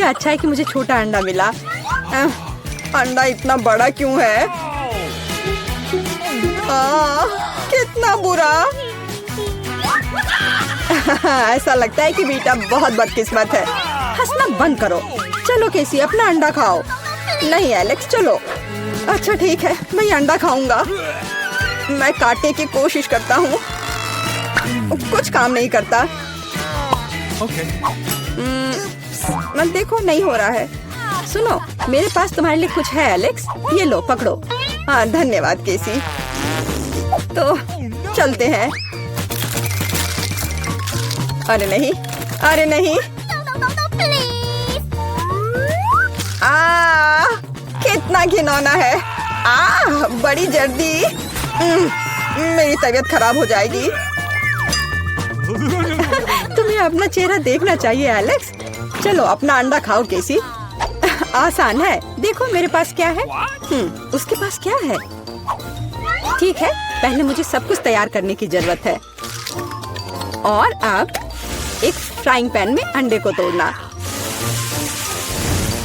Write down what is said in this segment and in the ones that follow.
अच्छा है कि मुझे छोटा अंडा मिला। अंडा इतना बड़ा क्यों है? कितना बुरा। ऐसा लगता है कि बेटा बहुत बदकिस्मत है। हंसना बंद करो। चलो केसी, अपना अंडा खाओ। नहीं एलेक्स, चलो। अच्छा ठीक है, मैं अंडा खाऊंगा। मैं काटने की कोशिश करता हूँ, कुछ काम नहीं करता। मैं देखो, नहीं हो रहा है। सुनो, मेरे पास तुम्हारे लिए कुछ है एलेक्स, ये लो पकड़ो। हाँ धन्यवाद केसी। तो चलते हैं। अरे नहीं, अरे नहीं। कितना घिनौना है। बड़ी जल्दी। मेरी तबीयत खराब हो जाएगी। तुम्हें अपना चेहरा देखना चाहिए एलेक्स। चलो अपना अंडा खाओ केसी। आसान है। देखो मेरे पास क्या है। उसके पास क्या है? ठीक है, पहले मुझे सब कुछ तैयार करने की जरूरत है। और अब एक फ्राइंग पैन में अंडे को तोड़ना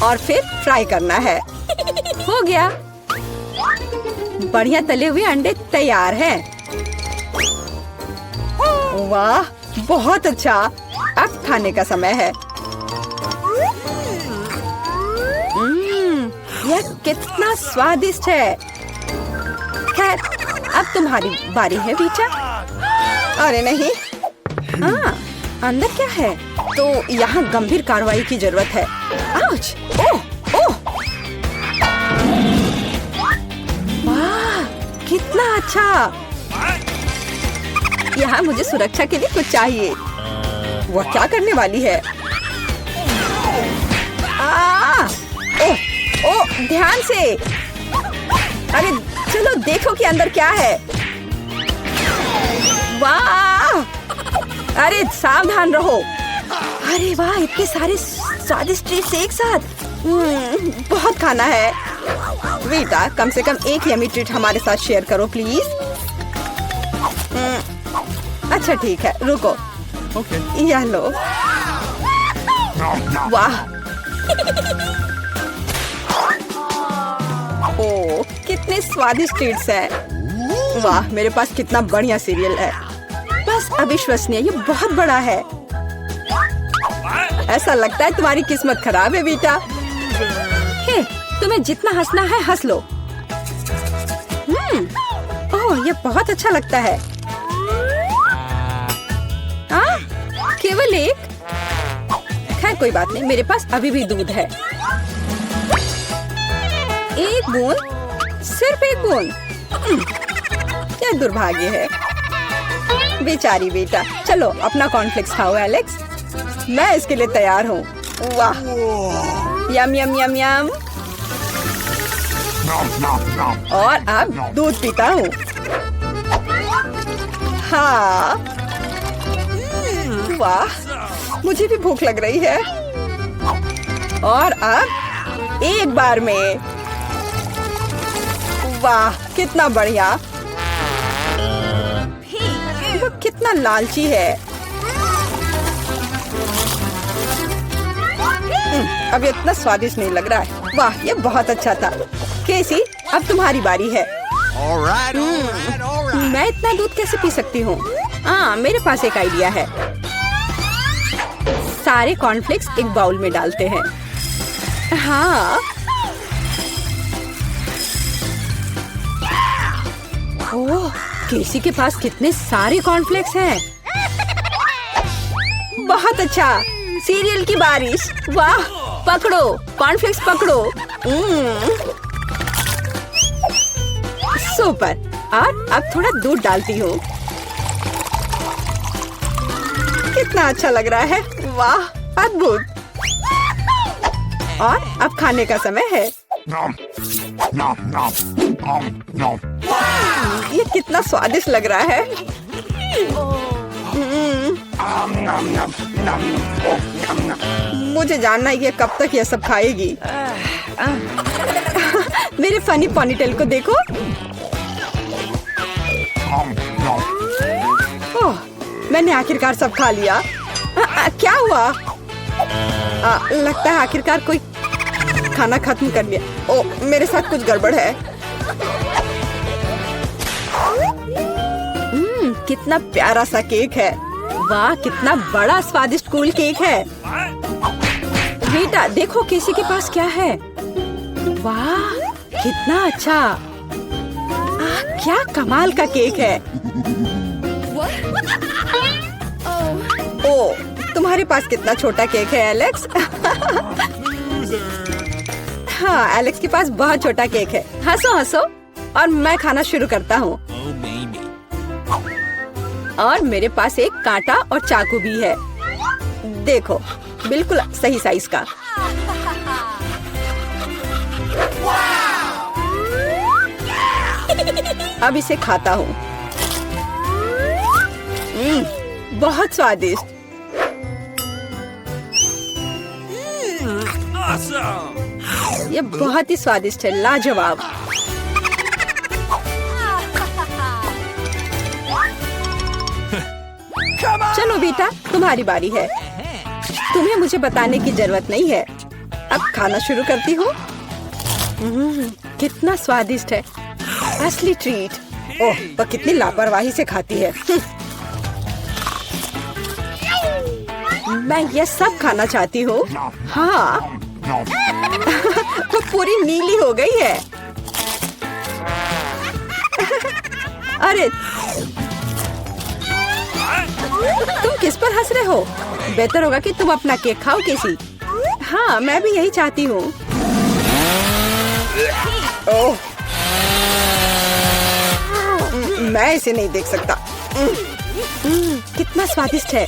और फिर फ्राई करना है। हो गया। बढ़िया तले हुए अंडे तैयार हैं। वाह, बहुत अच्छा। अब खाने का समय है। यह कितना स्वादिष्ट है। खैर, अब तुम्हारी बारी है बीचा। अरे नहीं। अंदर क्या है? तो यहाँ गंभीर कार्रवाई की जरूरत है। आउच! ओह! ओह! वाह, कितना अच्छा। यहाँ मुझे सुरक्षा के लिए कुछ चाहिए। वह क्या करने वाली है? ओह! ओह! ध्यान से। अरे चलो देखो कि अंदर क्या है। वाह! अरे सावधान रहो। अरे वाह, इतने सारे स्वादिष्ट ट्रीट्स एक साथ। बहुत खाना है। वीटा, कम से कम एक यमी ट्रीट हमारे साथ शेयर करो प्लीज। अच्छा ठीक है, रुको। यह लो। वाह। ओह, कितने स्वादिष्ट ट्रीट्स हैं। वाह, मेरे पास कितना बढ़िया सीरियल है। बस अविश्वसनीय, ये बहुत बड़ा है। ऐसा लगता है तुम्हारी किस्मत खराब है बेटा। हे, तुम्हें जितना हंसना है हंस लो। ओह, ये बहुत अच्छा लगता है। केवल एक। खैर कोई बात नहीं, मेरे पास अभी भी दूध है। एक बूंद, सिर्फ एक बूंद। क्या दुर्भाग्य है। बेचारी बेटा। चलो अपना कॉर्नफ्लेक्स खाओ एलेक्स। मैं इसके लिए तैयार हूँ। वाह, यम यम यम यम। और अब दूध पीता हूँ। हाँ, वाह, मुझे भी भूख लग रही है। और अब एक बार में। वाह, कितना बढ़िया। वो कितना लालची है। अब ये इतना स्वादिष्ट नहीं लग रहा है। वाह, ये बहुत अच्छा था। केसी, अब तुम्हारी बारी है। मैं इतना दूध कैसे पी सकती हूँ? मेरे पास एक आइडिया है। सारे कॉर्नफ्लेक्स एक बाउल में डालते हैं। हाँ। ओह, केसी के पास कितने सारे कॉर्नफ्लेक्स हैं। बहुत अच्छा। सीरियल की बारिश। वाह, पकड़ो कॉर्नफ्लेक्स, पकड़ो। सुपर। और अब थोड़ा दूध डालती हूँ। कितना अच्छा लग रहा है। वाह, अद्भुत। और अब खाने का समय है। ये कितना स्वादिष्ट लग रहा है। मुझे जानना है ये कब तक ये सब खाएगी। मेरे फनी पोनीटेल को देखो। ओह, मैंने आखिरकार सब खा लिया। क्या हुआ? लगता है आखिरकार कोई खाना खत्म कर लिया। ओ, मेरे साथ कुछ गड़बड़ है। कितना प्यारा सा केक है। वाह, कितना बड़ा स्वादिष्ट कूल केक है। बेटा देखो केसी के पास क्या है। वाह, कितना अच्छा। क्या कमाल का केक है। ओ, तुम्हारे पास कितना छोटा केक है एलेक्स। हाँ, एलेक्स के पास बहुत छोटा केक है। हंसो हंसो और मैं खाना शुरू करता हूँ। और मेरे पास एक कांटा और चाकू भी है। देखो, बिल्कुल सही साइज का। अब इसे खाता हूँ। बहुत स्वादिष्ट। ये बहुत ही स्वादिष्ट है, लाजवाब। चलो बेटा, तुम्हारी बारी है। तुम्हें मुझे बताने की जरूरत नहीं है। अब खाना शुरू करती हूँ। कितना स्वादिष्ट है, असली ट्रीट। ओह, वो कितनी लापरवाही से खाती है। मैं ये सब खाना चाहती हूँ। हाँ। वो पूरी नीली हो गई है। अरे तुम किस पर हंस रहे हो? बेहतर होगा कि तुम अपना केक खाओ केसी। हाँ, मैं भी यही चाहती हूँ। ओह, मैं इसे नहीं देख सकता। कितना स्वादिष्ट है।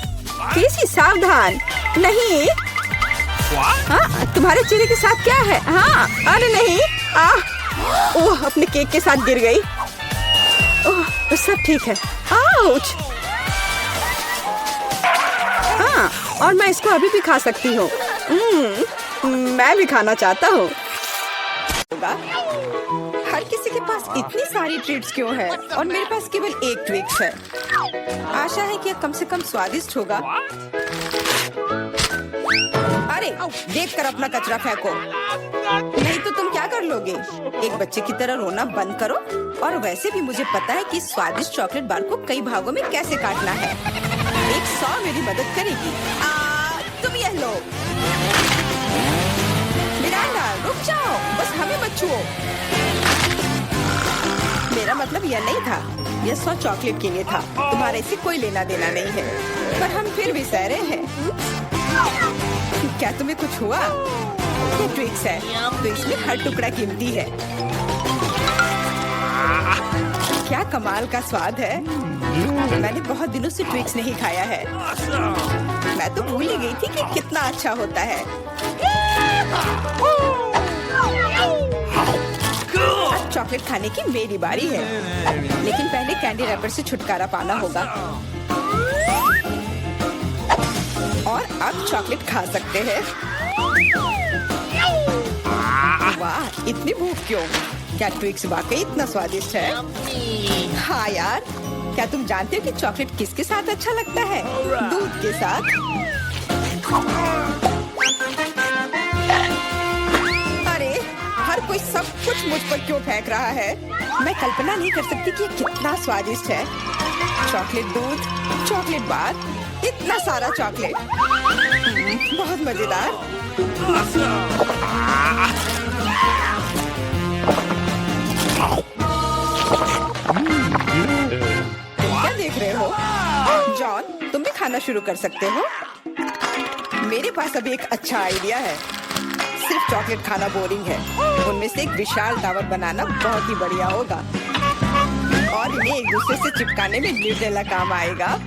केसी सावधान। नहीं। हाँ, तुम्हारे चेहरे के साथ क्या है? हाँ, अरे नहीं। ओह, अपने केक के साथ गिर गई। ओह, सब ठीक है। आउच। हाँ, और मैं इसको अभी भी खा सकती हूँ। मैं भी खाना चाहता हूँ। हर किसी के पास इतनी सारी ट्रीट्स क्यों है और मेरे पास केवल एक ट्विक्स है। आशा है कि यह कम से कम स्वादिष्ट होगा। अरे देखकर अपना कचरा फेंको, नहीं तो तुम क्या कर लोगे। एक बच्चे की तरह रोना बंद करो। और वैसे भी मुझे पता है कि स्वादिष्ट चॉकलेट बार को कई भागों में कैसे काटना है। एक 100 मेरी मदद करेगी। तुम यह लो। मिरांडा रुक जाओ, बस हमें मत छुओ। मेरा मतलब यह नहीं था। यह 100 चॉकलेट के लिए था। तुम्हारे इससे कोई लेना देना नहीं है, पर हम फिर भी सह रहे हैं। क्या तुम्हें कुछ हुआ? ये ट्विक्स है, तो इसमें हर टुकड़ा कीमती है। क्या कमाल का स्वाद है। मैंने बहुत दिनों से ट्विक्स नहीं खाया है। मैं तो भूल ही गई थी कि कितना अच्छा होता है। अब चॉकलेट खाने की मेरी बारी है, लेकिन पहले कैंडी रैपर से छुटकारा पाना होगा। और अब चॉकलेट खा सकते हैं। वाह, इतनी भूख क्यों? क्या ट्विक्स वाकई इतना स्वादिष्ट है? हाँ यार, क्या तुम जानते हो कि चॉकलेट किसके साथ अच्छा लगता है? दूध के साथ। अरे हर कोई सब कुछ मुझ पर क्यों फेंक रहा है? मैं कल्पना नहीं कर सकती कि ये कितना स्वादिष्ट है। चॉकलेट दूध, चॉकलेट बार, इतना सारा चॉकलेट। बहुत मजेदार। क्या देख रहे हो? जॉन, तुम भी खाना शुरू कर सकते हो। मेरे पास अभी एक अच्छा आइडिया है। सिर्फ चॉकलेट खाना बोरिंग है। उनमें से एक विशाल टावर बनाना बहुत ही बढ़िया होगा। और इन्हें एक दूसरे से चिपकाने में न्यूटेला काम आएगा।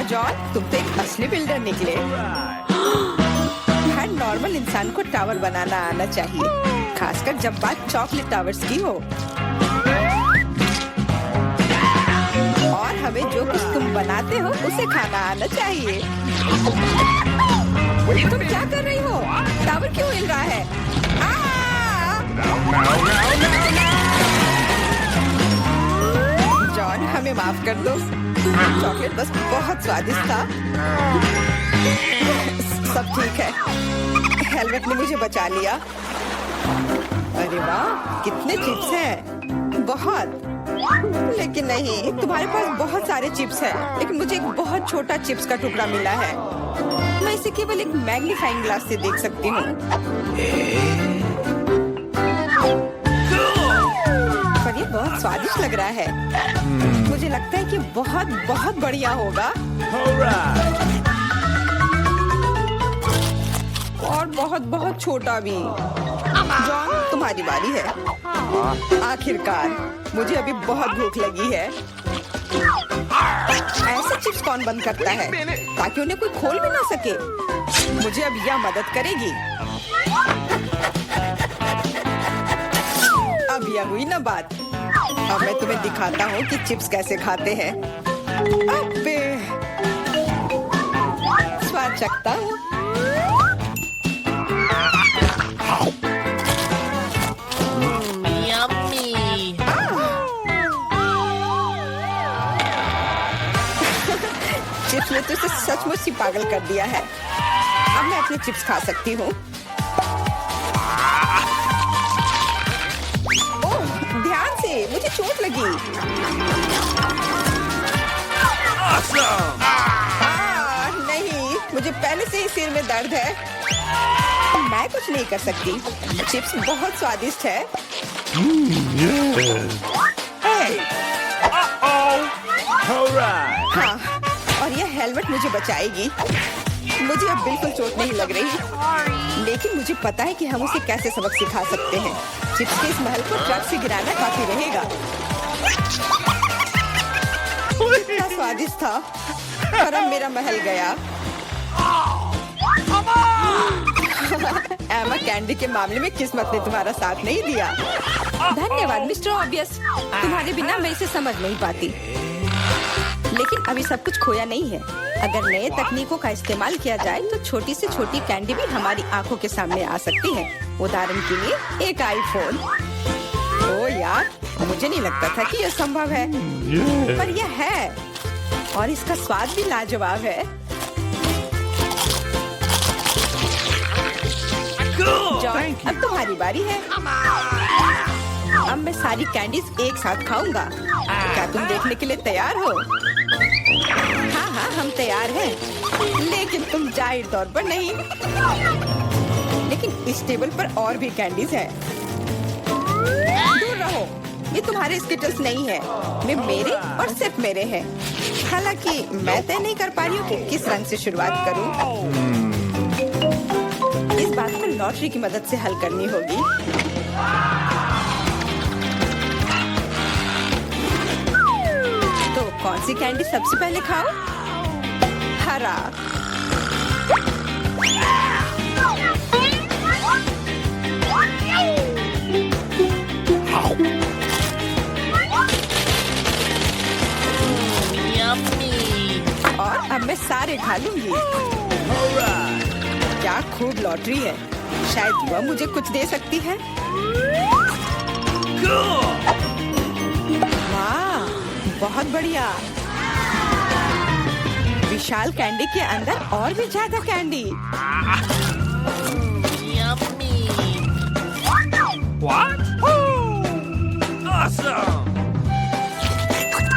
जॉन, तुम तो एक असली बिल्डर निकले। हर नॉर्मल इंसान को टावर बनाना आना चाहिए, खासकर जब बात चॉकलेट टावर्स की हो। और हमें जो कुछ तुम बनाते हो उसे खाना आना चाहिए। तुम क्या कर रही हो? टावर क्यों हिल रहा है? जॉन, हमें माफ कर दो। चॉकलेट बस बहुत स्वादिष्ट था। सब ठीक है। हेलमेट ने मुझे बचा लिया। अरे वाह, कितने चिप्स हैं। बहुत। लेकिन नहीं, तुम्हारे पास बहुत सारे चिप्स हैं, लेकिन मुझे एक बहुत छोटा चिप्स का टुकड़ा मिला है। मैं इसे केवल एक मैग्नीफाइंग ग्लास से देख सकती हूँ। पर ये बहुत स्वादिष्ट लग रहा है। मुझे लगता है कि बहुत बहुत बढ़िया होगा। और बहुत बहुत छोटा भी। जॉन, तुम्हारी बारी है। आखिरकार, मुझे अभी बहुत भूख लगी है। ऐसे चिप्स कौन बंद करता है ताकि उन्हें कोई खोल भी ना सके? मुझे अब यह मदद करेगी। अब यह हुई ना बात। अब मैं तुम्हें दिखाता हूँ कि चिप्स कैसे खाते हैं। अबे, स्वाद चखता हूँ। चिप्स ने तो इसे सचमुच ही पागल कर दिया है। अब मैं अपने चिप्स खा सकती हूँ। ओह, ध्यान से, मुझे चोट लगी। नहीं, मुझे पहले से ही सिर में दर्द है। मैं कुछ नहीं कर सकती। चिप्स बहुत स्वादिष्ट है। हाँ, और यह हेलमेट मुझे बचाएगी। मुझे अब बिल्कुल चोट नहीं लग रही, लेकिन मुझे पता है कि हम उसे कैसे सबक सिखा सकते हैं। चिप्स के इस महल को ट्रक से गिराना काफी रहेगा। कितना स्वादिष्ट था, पर अब मेरा महल गया। एमा, कैंडी के मामले में किस्मत ने तुम्हारा साथ नहीं दिया। धन्यवाद मिस्टर ऑब्वियस। तुम्हारे बिना मैं इसे समझ नहीं पाती। लेकिन अभी सब कुछ खोया नहीं है। अगर नए तकनीकों का इस्तेमाल किया जाए तो छोटी से छोटी कैंडी भी हमारी आंखों के सामने आ सकती है। उदाहरण के लिए एक आईफोन। ओ यार, मुझे नहीं लगता था कि यह संभव है, पर यह है। और इसका स्वाद भी लाजवाब है। जॉन, अब तुम्हारी बारी है। अब मैं सारी कैंडीज एक साथ खाऊंगा। क्या तुम देखने के लिए तैयार हो? हाँ हाँ, हम तैयार हैं। लेकिन तुम जाहिर तौर पर नहीं। लेकिन इस टेबल पर और भी कैंडीज हैं। दूर रहो, ये तुम्हारे स्किटल्स नहीं है। वे मेरे और सिर्फ मेरे हैं। हालांकि मैं तय नहीं कर पा रही हूँ कि किस रंग से शुरुआत करूँ। इस बात को लॉटरी की मदद से हल करनी होगी। तो कौन सी कैंडी सबसे पहले खाओ? हरा। और अब मैं सारे खा लूंगी। क्या खूब लॉटरी है। शायद वह मुझे कुछ दे सकती है। वाह, बहुत बढ़िया। विशाल कैंडी के अंदर और भी ज्यादा कैंडी।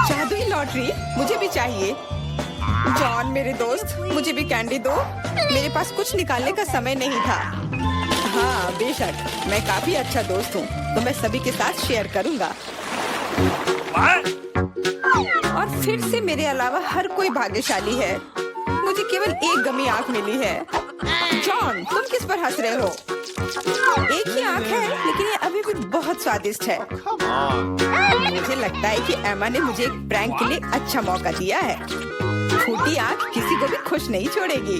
जादुई लॉटरी, मुझे भी चाहिए। जॉन मेरे दोस्त, मुझे भी कैंडी दो। मेरे पास कुछ निकालने का समय नहीं था। हाँ बेशक, मैं काफी अच्छा दोस्त हूँ, तो मैं सभी के साथ शेयर करूँगा। और फिर से मेरे अलावा हर कोई भाग्यशाली है। मुझे केवल एक गमी आंख मिली है। जॉन, तुम किस पर हंस रहे हो? एक ही आंख है, लेकिन ये अभी भी बहुत स्वादिष्ट है। मुझे लगता है कि एमा ने मुझे एक प्रैंक के लिए अच्छा मौका दिया है। फूटी आंख किसी को भी खुश नहीं छोड़ेगी।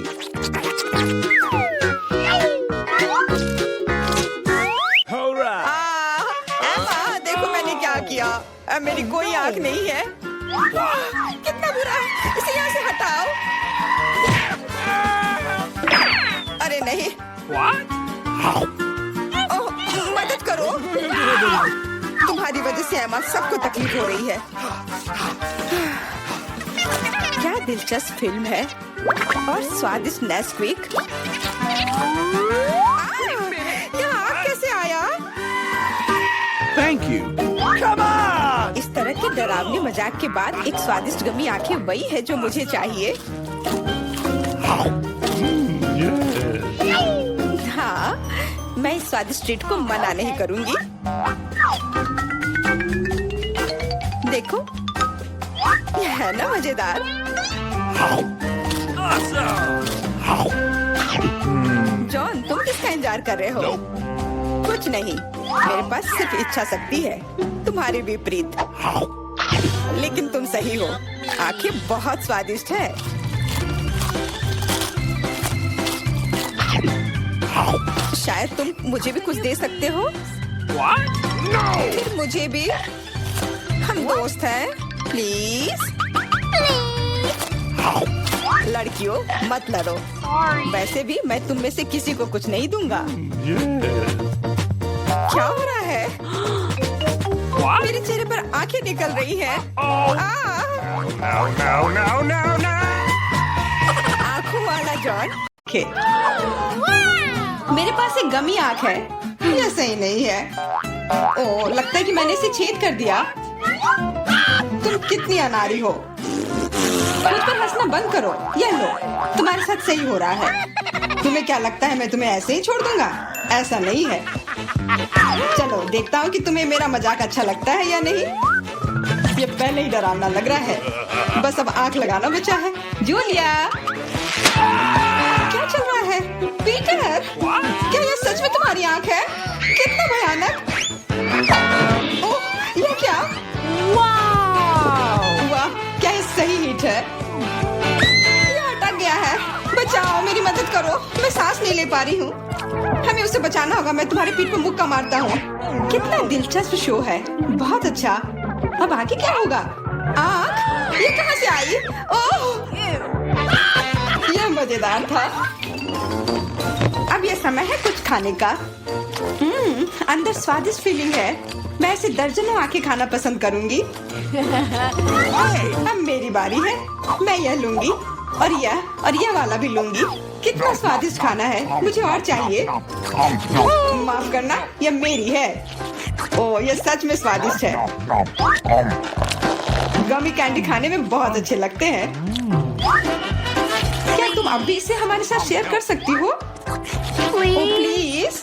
एमा, देखो मैंने क्या किया। अब मेरी कोई आंख नहीं है। कितना बुरा है, इसे यहाँ से हटाओ। अरे नहीं। ओह, मदद करो। तुम्हारी वजह से एमा सबको तकलीफ हो रही है। क्या दिलचस्प फिल्म है और स्वादिष्ट नेस्क्विक। यहाँ आग कैसे आया? Thank you. Come on! इस तरह के डरावने मजाक के बाद एक स्वादिष्ट गमी आंखें वही है जो मुझे चाहिए। हाँ, मैं इस स्वादिष्ट ट्रीट को मना नहीं करूंगी। देखो, यह है ना मजेदार। जॉन, तुम किसका इंतजार कर रहे हो? कुछ नहीं, मेरे पास सिर्फ इच्छा शक्ति है, तुम्हारे विपरीत। लेकिन तुम सही हो, आंखें बहुत स्वादिष्ट है। शायद तुम मुझे भी कुछ दे सकते हो। फिर मुझे भी। हम दोस्त हैं, प्लीज। लड़कियों, मत लड़ो। वैसे भी मैं तुम में से किसी को कुछ नहीं दूंगा। क्या हो रहा है? मेरे चेहरे पर आंखें निकल रही हैं। आंखों वाला जॉन। मेरे पास एक गमी आंख है। यह सही नहीं है। ओह, लगता है कि मैंने इसे छेद कर दिया। तुम कितनी अनाड़ी हो। खुद पर हंसना बंद करो। यह लो, तुम्हारे साथ सही हो रहा है। तुम्हें क्या लगता है मैं तुम्हें ऐसे ही छोड़ दूंगा? ऐसा नहीं है। चलो देखता हूँ कि तुम्हें मेरा मजाक अच्छा लगता है या नहीं। ये पहले ही डरावना लग रहा है। बस अब आंख लगाना बचा है। जूलिया, क्या चल रहा है? पीटर, क्या ये सच में तुम्हारी आंख है? कितना भयानक। ओह, ये क्या? वाह, क्या ये सही हिट है? ये अटक गया है। बचाओ, मेरी मदद करो। मैं सांस नहीं ले पा रही हूँ। हमें उसे बचाना होगा। मैं तुम्हारे पीठ पर मुक्का मारता हूँ। कितना दिलचस्प शो है। बहुत अच्छा। अब आगे क्या होगा? आँख? ये कहाँ से आई? ओह, यह मजेदार था। अब यह समय है कुछ खाने का। अंदर स्वादिष्ट फीलिंग है। मैं ऐसे दर्जनों आंखें खाना पसंद करूंगी। अब मेरी बारी है। मैं यह लूंगी और यह वाला भी लूंगी। कितना स्वादिष्ट खाना है। मुझे और चाहिए। माफ करना, यह मेरी है। ओह, यह सच में स्वादिष्ट है। गमी कैंडी खाने में बहुत अच्छे लगते हैं। क्या तुम अब भी इसे हमारे साथ शेयर कर सकती हो? प्लीज।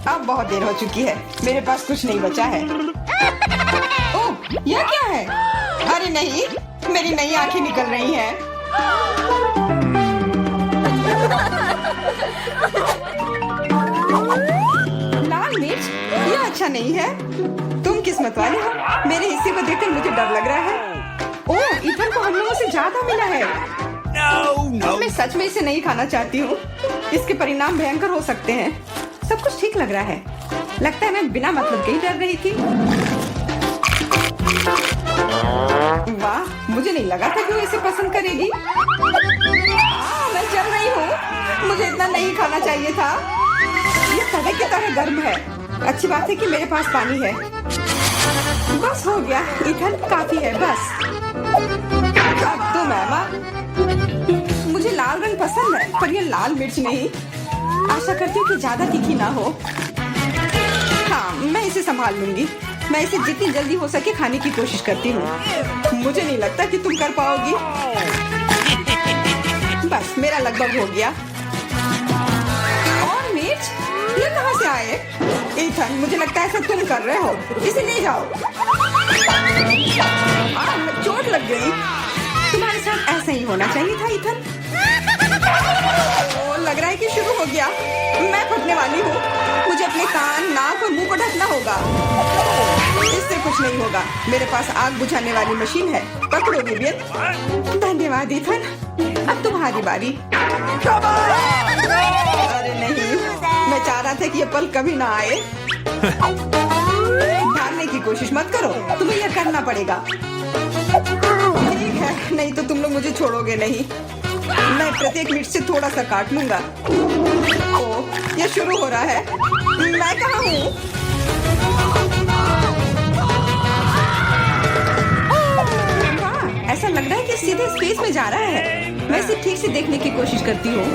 अब बहुत देर हो चुकी है। मेरे पास कुछ नहीं बचा है। ओह, यह क्या है? अरे नहीं, मेरी नई आंखें निकल रही हैं। लाल मिर्च? यह अच्छा नहीं है। तुम किस्मत वाले हो। मेरे हिस्से को देखकर मुझे डर लग रहा है। ओह, इथन को हम लोगों से ज्यादा मिला है। मैं सच में इसे नहीं खाना चाहती हूँ। इसके परिणाम भयंकर हो सकते हैं। सब कुछ ठीक लग रहा है। लगता है मैं बिना मतलब के ही डर रही थी। वाह, मुझे नहीं लगा था कि वो इसे पसंद करेगी। मैं जल रही हूँ। मुझे इतना नहीं खाना चाहिए था। ये तवे की तरह गर्म है। अच्छी बात है कि मेरे पास पानी है। बस हो गया। इथन, काफी है। बस अब तो मैमा। मुझे लाल रंग पसंद है, पर यह लाल मिर्च नहीं। आशा करती हूँ कि ज्यादा तीखी ना हो। हाँ, मैं इसे संभाल लूंगी। मैं इसे जितनी जल्दी हो सके खाने की कोशिश करती हूँ। मुझे नहीं लगता कि तुम कर पाओगी। बस, मेरा लगभग हो गया। और मिर्च? ये कहाँ से आए? इथन, मुझे लगता है ऐसा तुम कर रहे हो। इसे ले जाओ। चोट लग गई। तुम्हारे साथ ऐसा ही होना चाहिए था, इथन। लग रहा है कि शुरू हो गया। मैं फटने वाली हूँ। मुझे अपने कान, नाक और मुंह को ढकना होगा। इससे कुछ नहीं होगा। मेरे पास आग बुझाने वाली मशीन है। पकड़ो विवियन। धन्यवाद इथन। अब तुम्हारी बारी। अरे नहीं, मैं चाह रहा था कि ये पल कभी ना आए। भागने की कोशिश मत करो। तुम्हें यह करना पड़ेगा। ठीक है, नहीं तो तुम लोग मुझे छोड़ोगे नहीं। मैं प्रत्येक मिर्च से थोड़ा सा काट लूंगा। ओह, ये शुरू हो रहा है। मैं कहाँ हूँ? वाह, ऐसा लग रहा है कि सीधे स्पेस में जा रहा है। मैं इसे ठीक से देखने की कोशिश करती हूँ।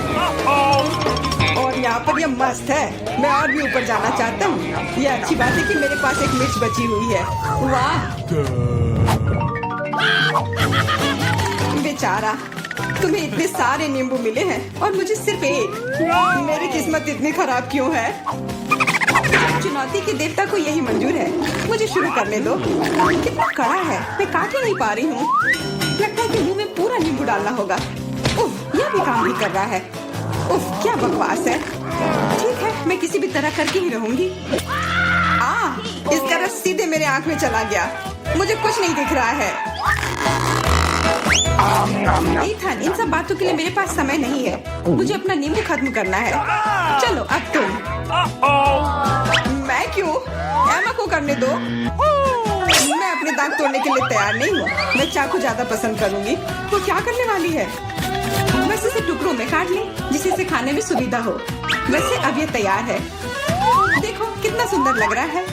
और यहाँ पर यह मस्त है। मैं और भी ऊपर जाना चाहता हूँ। यह अच्छी बात है कि मेरे पास एक मिर्च बची हुई है। वाह, बेचारा, तुम्हें इतने सारे नींबू मिले हैं और मुझे सिर्फ एक। मेरी किस्मत इतनी खराब क्यों है? चुनौती के देवता को यही मंजूर है। मुझे शुरू करने दो। कितना कड़ा है, मैं काट ही नहीं पा रही हूँ। लगता है कि मुंह में पूरा नींबू डालना होगा। उफ, यह भी काम नहीं कर रहा है। उफ, क्या बकवास है। ठीक है, मैं किसी भी तरह करके ही रहूंगी। इसका रस सीधे मेरे आंख में चला गया। मुझे कुछ नहीं दिख रहा है। ईथन, इन सब बातों के लिए मेरे पास समय नहीं है। मुझे अपना नींबू खत्म करना है। चलो अब तुम। मैं क्यों? एमा को करने दो। मैं अपने दांत तोड़ने के लिए तैयार नहीं हूँ। मैं चाकू ज्यादा पसंद करूंगी। वो क्या करने वाली है? बस इसे टुकड़ों में काट ले, जिससे इसे खाने में सुविधा हो। वैसे अब ये तैयार है। देखो कितना सुंदर लग रहा है।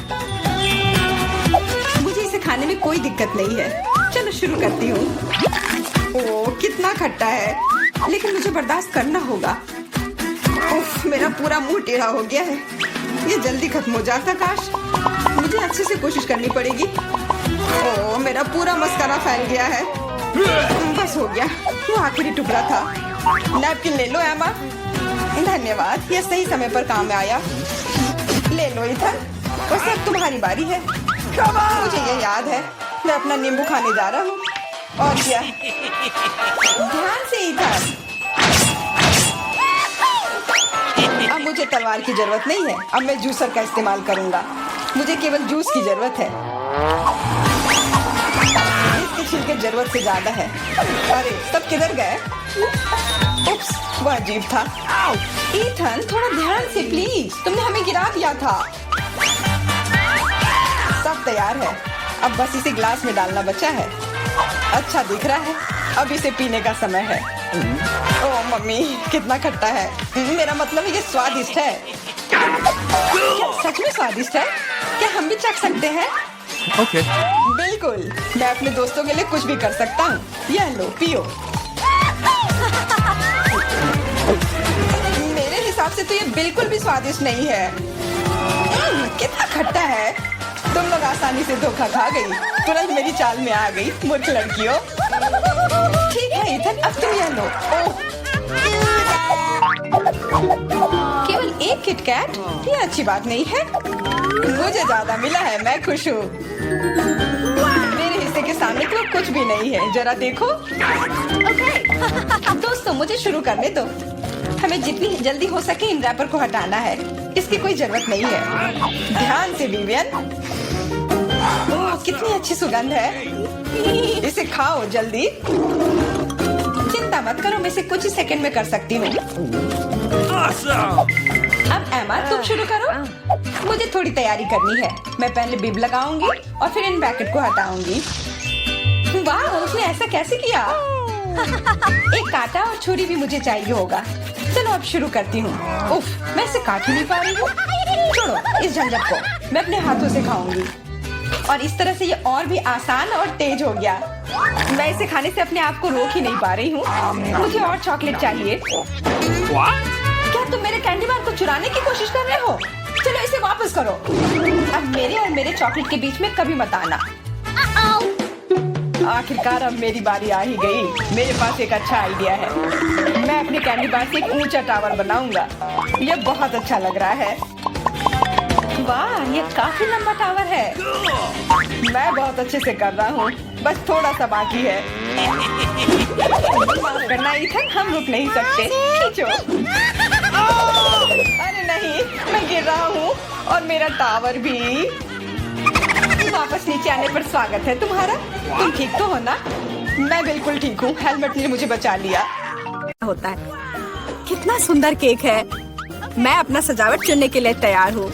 मुझे इसे खाने में कोई दिक्कत नहीं है। चलो शुरू करती हूँ। ओह, कितना खट्टा है, लेकिन मुझे बर्दाश्त करना होगा। उफ, मेरा पूरा मुंह टेढ़ा हो गया है। ये जल्दी खत्म हो जाता काश। मुझे अच्छे से कोशिश करनी पड़ेगी। ओह, मेरा पूरा मस्कारा फैल गया है। बस हो गया, वो आखिरी टुकड़ा था। नैपकिन ले लो एमा। धन्यवाद, यह सही समय पर काम में आया। ले लो ईथन, बस अब तुम्हारी बारी है। मुझे ये याद है, मैं अपना नींबू खाने जा रहा हूँ। और क्या? ध्यान से ईथन। अब मुझे तलवार की जरूरत नहीं है। अब मैं जूसर का इस्तेमाल करूंगा। मुझे केवल जूस की जरूरत है। इसके छिलके जरूरत से ज्यादा है। अरे, सब किधर गए? उप्स, वह अजीब था। ईथन, थोड़ा ध्यान से प्लीज। तुमने हमें गिरा दिया था। सब तैयार है। अब बस इसे ग्लास में डालना बचा है। अच्छा दिख रहा है। अब इसे पीने का समय है। ओह मम्मी, कितना खट्टा है। मेरा मतलब ये स्वादिष्ट है। क्या सच में स्वादिष्ट है? क्या हम भी चख सकते हैं? Okay. बिल्कुल, मैं अपने दोस्तों के लिए कुछ भी कर सकता हूँ। यह लो, पियो। मेरे हिसाब से तो ये बिल्कुल भी स्वादिष्ट नहीं है। कितना खट्टा है। तुम लोग आसानी से धोखा खा गई। तुरंत मेरी चाल में आ गई, मूर्ख लड़कियों। ठीक है ईथन, अब तुम यह लो। ओह, केवल एक किटकैट? ये अच्छी बात नहीं है। मुझे ज्यादा मिला है, मैं खुश हूँ। मेरे हिस्से के सामने तो कुछ भी नहीं है। जरा देखो। दोस्तों, मुझे शुरू करने दो। हमें जितनी जल्दी हो सके इन रैपर को हटाना है। इसकी कोई जरूरत नहीं है। ध्यान से विवियन। ओह, कितनी अच्छी सुगंध है। इसे खाओ जल्दी। चिंता मत करो, मैं इसे कुछ ही सेकंड में कर सकती हूँ। अब एमा, तुम शुरू करो। मुझे थोड़ी तैयारी करनी है। मैं पहले बिब लगाऊंगी और फिर इन पैकेट को हटाऊंगी। वाह, उसने ऐसा कैसे किया? एक कांटा और छुरी भी मुझे चाहिए होगा। चलो अब शुरू करती हूँ। उफ, मैं इसे काट ही नहीं पा रही हूँ। छोड़ो इस झंझट को, मैं अपने हाथों से खाऊंगी। और इस तरह से ये और भी आसान और तेज हो गया। मैं इसे खाने से अपने आप को रोक ही नहीं पा रही हूँ। मुझे और चॉकलेट चाहिए। क्या तुम मेरे कैंडी बार को चुराने की कोशिश कर रहे हो? चलो इसे वापस करो। अब मेरे और मेरे चॉकलेट के बीच में कभी मत आना। आखिरकार अब मेरी बारी आ ही गई। मेरे पास एक अच्छा आइडिया है। मैं अपने कैंडी बार से एक ऊंचा टावर बनाऊंगा। यह बहुत अच्छा लग रहा है। वाह, ये काफी लंबा टावर है। मैं बहुत अच्छे से कर रहा हूँ। बस थोड़ा सा बाकी है। माफ करना ईथन, हम रुक नहीं सकते। खींचो। अरे नहीं, मैं गिर रहा हूँ और मेरा टावर भी। वापस नीचे आने पर स्वागत है तुम्हारा। तुम ठीक तो हो ना? मैं बिल्कुल ठीक हूँ। हेलमेट ने मुझे बचा लिया। होता है। कितना सुंदर केक है। मैं अपना सजावट चुनने के लिए तैयार हूँ।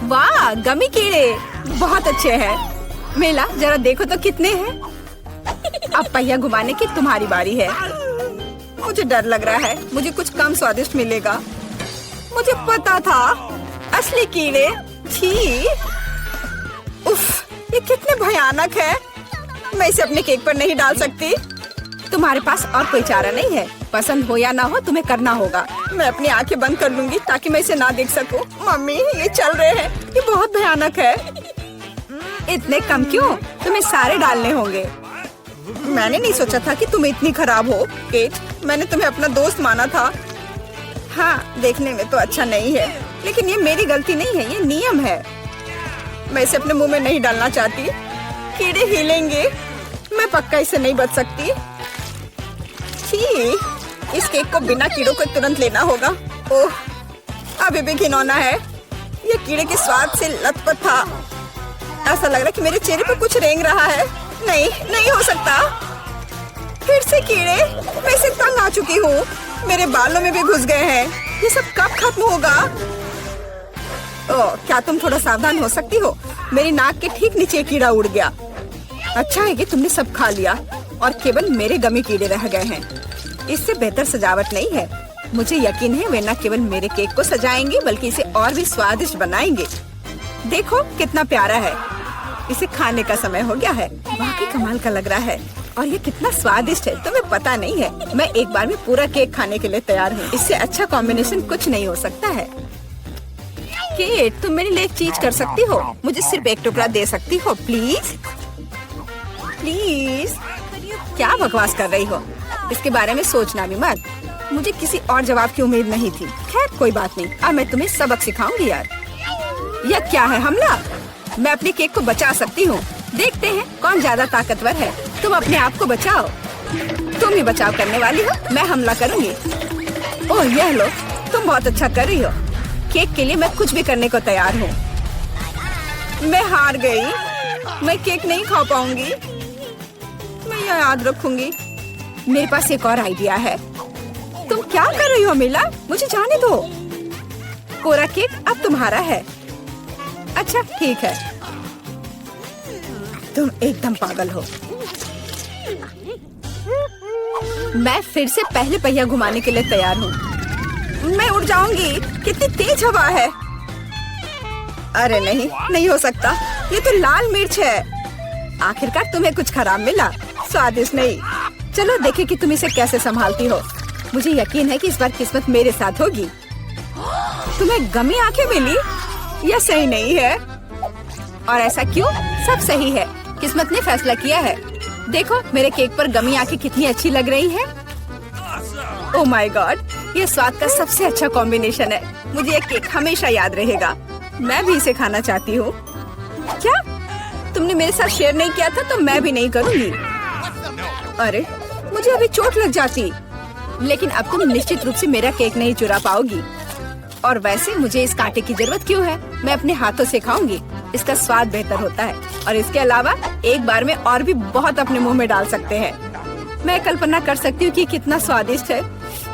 वाह, गमी कीड़े बहुत अच्छे हैं। मेला, जरा देखो तो कितने हैं। अब पहिया घुमाने की तुम्हारी बारी है। मुझे डर लग रहा है, मुझे कुछ कम स्वादिष्ट मिलेगा। मुझे पता था, असली कीड़े। छी, उफ, ये कितने भयानक है। मैं इसे अपने केक पर नहीं डाल सकती। तुम्हारे पास और कोई चारा नहीं है। पसंद हो या ना हो, तुम्हें करना होगा। मैं अपनी आंखें बंद कर लूंगी ताकि मैं इसे ना देख सकूं। मम्मी, ये चल रहे हैं, ये बहुत भयानक है। इतने कम क्यों? तुम्हें सारे डालने होंगे। मैंने नहीं सोचा था कि तुम इतनी खराब हो, केट। मैंने तुम्हें अपना दोस्त माना था। हाँ, देखने में तो अच्छा नहीं है, लेकिन ये मेरी गलती नहीं है, ये नियम है। मैं इसे अपने मुंह में नहीं डालना चाहती। कीड़े हिलेंगे, मैं पक्का इसे नहीं बच सकती। छी, इस केक को बिना कीड़ों को तुरंत लेना होगा। ओह, अभी भी घिनौना है। ये कीड़े के स्वाद से लथपथ था। ऐसा लग रहा है कि मेरे चेहरे पर कुछ रेंग रहा है। नहीं, नहीं हो सकता। फिर से कीड़े। मैं इसे तंग आ चुकी हूँ। मेरे बालों में भी घुस गए हैं। ये सब कब खत्म होगा? ओह, क्या तुम थोड़ा सावधान हो सकती हो? मेरी नाक के ठीक नीचे कीड़ा उड़ गया। अच्छा है कि तुमने सब खा लिया और केवल मेरे गमी कीड़े रह गए हैं। इससे बेहतर सजावट नहीं है। मुझे यकीन है वे न केवल मेरे केक को सजाएंगे बल्कि इसे और भी स्वादिष्ट बनाएंगे। देखो कितना प्यारा है। इसे खाने का समय हो गया है। वाकई कमाल का लग रहा है और ये कितना स्वादिष्ट है, तुम्हें पता नहीं है। मैं एक बार में पूरा केक खाने के लिए तैयार हूँ। इससे अच्छा कॉम्बिनेशन कुछ नहीं हो सकता है। केट, तुम मेरे लिए एक चीज कर सकती हो? मुझे सिर्फ एक टुकड़ा दे सकती हो, प्लीज? प्लीज? क्या बकवास कर रही हो? इसके बारे में सोचना भी मत। मुझे किसी और जवाब की उम्मीद नहीं थी। खैर कोई बात नहीं, अब मैं तुम्हें सबक सिखाऊंगी यार। यह क्या है, हमला? मैं अपने केक को बचा सकती हूँ। देखते हैं कौन ज्यादा ताकतवर है। तुम अपने आप को बचाओ। तुम ही बचाव करने वाली हो, मैं हमला करूँगी। ओह, यह लो, तुम बहुत अच्छा कर रही हो। केक के लिए मैं कुछ भी करने को तैयार हूँ। मैं हार गई। मैं केक नहीं खा पाऊंगी। मैं यह याद रखूंगी। मेरे पास एक और आइडिया है। तुम क्या कर रही हो मिला? मुझे जाने दो। कोरा केक अब तुम्हारा है। अच्छा ठीक है। तुम एकदम पागल हो। मैं फिर से पहले पहिया घुमाने के लिए तैयार हूँ। मैं उड़ जाऊंगी। कितनी तेज हवा है। अरे नहीं, नहीं हो सकता। ये तो लाल मिर्च है। आखिरकार तुम्हें कुछ खराब मिला, स्वादिष्ट नहीं। चलो देखें कि तुम इसे कैसे संभालती हो। मुझे यकीन है कि इस बार किस्मत मेरे साथ होगी। तुम्हें गमी आंखें मिली? यह सही नहीं है। और ऐसा क्यों? सब सही है। किस्मत ने फैसला किया है। देखो मेरे केक पर गमी आंखें कितनी अच्छी लग रही है। ओह माय गॉड, ये स्वाद का सबसे अच्छा कॉम्बिनेशन है। मुझे ये केक हमेशा याद रहेगा। मैं भी इसे खाना चाहती हूँ। क्या तुमने मेरे साथ शेयर नहीं किया था तो मैं भी नहीं करूँगी। अरे मुझे अभी चोट लग जाती। लेकिन अब तुम निश्चित रूप से मेरा केक नहीं चुरा पाओगी। और वैसे मुझे इस कांटे की जरूरत क्यों है? मैं अपने हाथों से खाऊंगी। इसका स्वाद बेहतर होता है और इसके अलावा एक बार में और भी बहुत अपने मुंह में डाल सकते हैं। मैं कल्पना कर सकती हूँ कि कितना स्वादिष्ट है।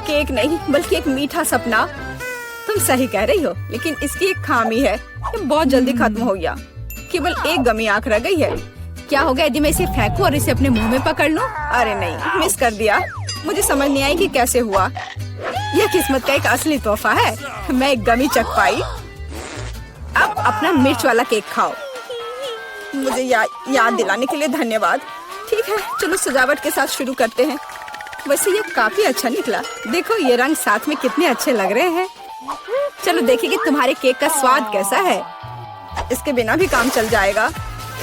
केक नहीं बल्कि एक मीठा सपना। तुम सही कह रही हो, लेकिन इसकी एक खामी है। ये बहुत जल्दी खत्म हो गया। केवल एक गमी आंख रह गई है। क्या होगा यदि मैं इसे फेंकूं और इसे अपने मुंह में पकड़ लूं? अरे नहीं, मिस कर दिया। मुझे समझ नहीं आई कि कैसे हुआ। यह किस्मत का एक असली तोहफा है। मैं एक गमी चख पाई। अब अपना मिर्च वाला केक खाओ। मुझे याद दिलाने के लिए धन्यवाद। ठीक है, चलो सजावट के साथ शुरू करते हैं। वैसे ये काफी अच्छा निकला। देखो ये रंग साथ में कितने अच्छे लग रहे हैं। चलो देखिए कि तुम्हारे केक का स्वाद कैसा है। इसके बिना भी काम चल जाएगा।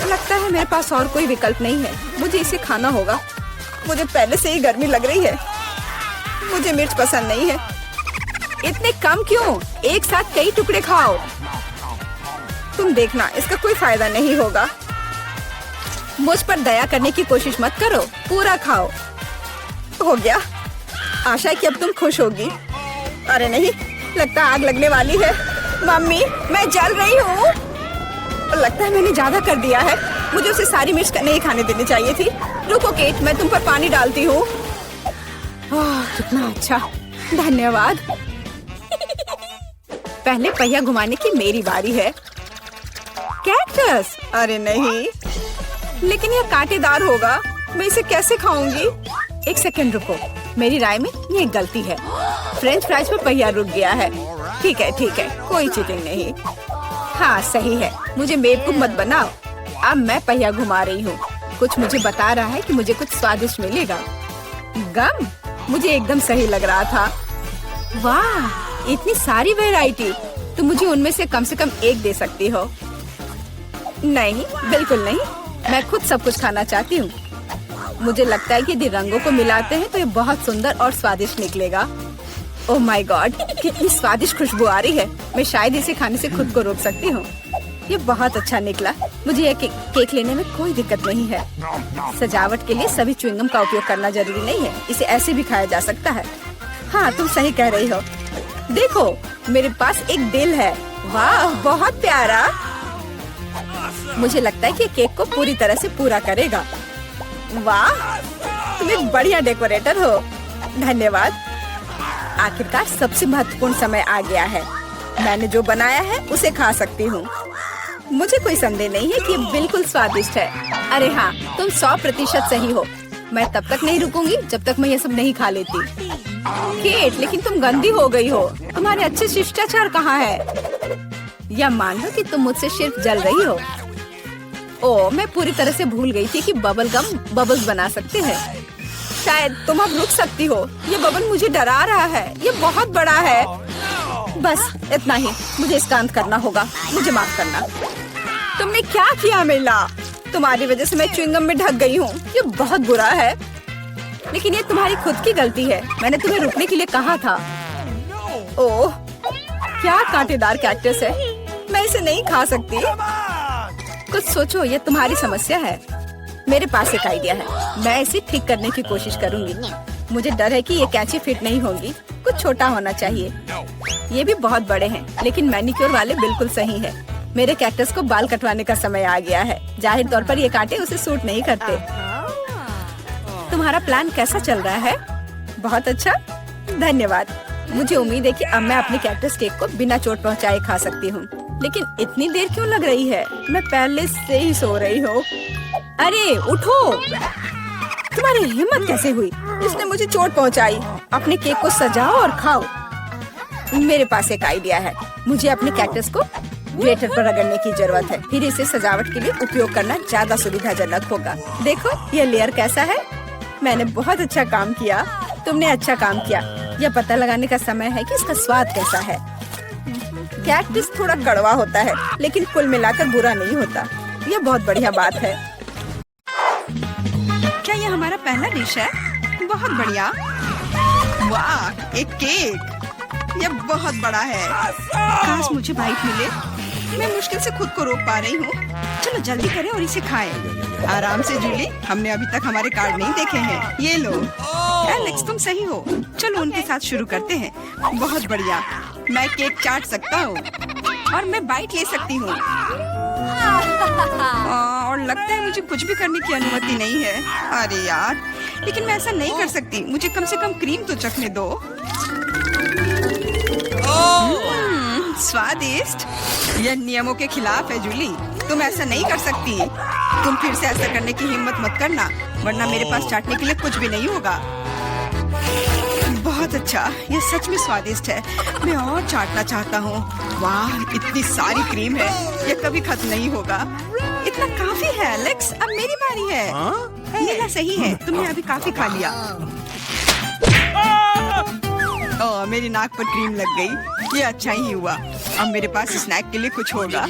लगता है मेरे पास और कोई विकल्प नहीं है। मुझे इसे खाना होगा। मुझे पहले से ही गर्मी लग रही है। मुझे मिर्च पसंद नहीं है। इतने कम क्यों? एक साथ कई टुकड़े खाओ। तुम देखना, इसका कोई फायदा नहीं होगा। मुझ पर दया करने की कोशिश मत करो, पूरा खाओ। हो गया। आशा है कि अब तुम खुश होगी। अरे नहीं, लगता आग लगने वाली है। मम्मी, मैं जल रही हूँ। लगता है मैंने ज्यादा कर दिया है। मुझे उसे सारी मिर्च नहीं खाने देनी चाहिए थी। रुको केट, मैं तुम पर पानी डालती हूँ। कितना अच्छा, धन्यवाद। पहले पहिया घुमाने की मेरी बारी है। कैक्टस? अरे नहीं, लेकिन यह कांटेदार होगा। मैं इसे कैसे खाऊंगी? एक सेकंड रुको। मेरी राय में ये एक गलती है। फ्रेंच फ्राइज पे पहिया रुक गया है। ठीक है, कोई चीटिंग नहीं। हाँ सही है, मुझे बेवकूफ मत बनाओ। अब मैं पहिया घुमा रही हूँ। कुछ मुझे बता रहा है कि मुझे कुछ स्वादिष्ट मिलेगा। गम मुझे एकदम सही लग रहा था। वाह, इतनी सारी वैरायटी। तुम मुझे उनमें से कम एक दे सकती हो। नहीं, बिल्कुल नहीं। मैं खुद सब कुछ खाना चाहती हूँ। मुझे लगता है कि यदि रंगों को मिलाते हैं तो ये बहुत सुंदर और स्वादिष्ट निकलेगा। ओह माय गॉड, कितनी स्वादिष्ट खुशबू आ रही है। मैं शायद इसे खाने से खुद को रोक सकती हूँ। ये बहुत अच्छा निकला। मुझे यह केक लेने में कोई दिक्कत नहीं है। सजावट के लिए सभी च्युइंगम का उपयोग करना जरूरी नहीं है। इसे ऐसे भी खाया जा सकता है। हाँ, तुम सही कह रही हो। देखो, मेरे पास एक दिल है। वाह, बहुत प्यारा। मुझे लगता है कि केक को पूरी तरह से पूरा करेगा। वाह, तुम एक बढ़िया डेकोरेटर हो। धन्यवाद। आखिरकार सबसे महत्वपूर्ण समय आ गया है। मैंने जो बनाया है उसे खा सकती हूँ। मुझे कोई संदेह नहीं है कि ये बिल्कुल स्वादिष्ट है। अरे हाँ, तुम 100% सही हो। मैं तब तक नहीं रुकूंगी जब तक मैं ये सब नहीं खा लेती। केट, लेकिन तुम गंदी हो गई हो। तुम्हारे अच्छे शिष्टाचार कहाँ है? या मान लो कि तुम मुझसे सिर्फ जल रही हो। ओह, मैं पूरी तरह से भूल गई थी कि बबल गम बबल्स बना सकते हैं। शायद तुम अब रुक सकती हो। ये बबल मुझे डरा रहा है। ये बहुत बड़ा है। बस इतना ही, मुझे इसका अंत करना होगा। मुझे माफ करना। तुमने क्या किया मिला? तुम्हारी वजह से मैं च्युइंगम में ढक गई हूँ। ये बहुत बुरा है। लेकिन ये तुम्हारी खुद की गलती है। मैंने तुम्हें रुकने के लिए कहा था। ओह, क्या कांटेदार कैक्टस है। मैं इसे नहीं खा सकती। कुछ सोचो, ये तुम्हारी समस्या है। मेरे पास एक आइडिया है। मैं इसे ठीक करने की कोशिश करूंगी। मुझे डर है कि ये कैंची फिट नहीं होगी। कुछ छोटा होना चाहिए। ये भी बहुत बड़े हैं, लेकिन मैनिक्योर वाले बिल्कुल सही है। मेरे कैक्टस को बाल कटवाने का समय आ गया है। जाहिर तौर पर ये कांटे उसे सूट नहीं करते। तुम्हारा प्लान कैसा चल रहा है? बहुत अच्छा, धन्यवाद। मुझे उम्मीद है कि अब मैं अपने कैक्टस केक को बिना चोट पहुंचाए खा सकती हूँ। लेकिन इतनी देर क्यों लग रही है? मैं पहले से ही सो रही हूँ। अरे उठो, तुम्हारी हिम्मत कैसे हुई? इसने मुझे चोट पहुंचाई। अपने केक को सजाओ और खाओ। मेरे पास एक आइडिया है। मुझे अपने कैक्टस को ग्रेटर पर रगड़ने की जरूरत है। फिर इसे सजावट के लिए उपयोग करना ज्यादा सुविधाजनक होगा। देखो, ये लेयर कैसा है। मैंने बहुत अच्छा काम किया। तुमने अच्छा काम किया। यह पता लगाने का समय है कि इसका स्वाद कैसा है। कैक्टस थोड़ा कड़वा होता है, लेकिन कुल मिलाकर बुरा नहीं होता। यह बहुत बढ़िया बात है। क्या यह हमारा पहला डिश है? बहुत बढ़िया। वाह, एक केक। यह बहुत बड़ा है। काश मुझे बाइट मिले। मैं मुश्किल से खुद को रोक पा रही हूँ। चलो जल्दी करें और इसे खाएं। आराम से जूली, हमने अभी तक हमारे कार्ड नहीं देखे हैं। ये लो। एलेक्स, तुम सही हो। चलो उनके साथ शुरू करते हैं। बहुत बढ़िया। मैं केक चाट सकता हूँ और मैं बाइट ले सकती हूँ। और लगता है मुझे कुछ भी करने की अनुमति नहीं है। अरे यार, लेकिन मैं ऐसा नहीं कर सकती। मुझे कम से कम क्रीम तो चखने दो। स्वादिष्ट। यह नियमों के खिलाफ है जूली। तुम ऐसा नहीं कर सकती। तुम फिर से ऐसा करने की हिम्मत मत करना, वरना मेरे पास चाटने के लिए कुछ भी नहीं होगा। बहुत अच्छा, ये सच में स्वादिष्ट है। मैं और चाटना चाहता हूँ। वाह, इतनी सारी क्रीम है। ये कभी खत्म नहीं होगा। इतना काफी है एलेक्स। अब मेरी बारी है। मेरा सही है, तुमने अभी काफी खा लिया। ओह, मेरी नाक पर क्रीम लग गई। ये अच्छा ही हुआ। अब मेरे पास स्नैक के लिए कुछ होगा।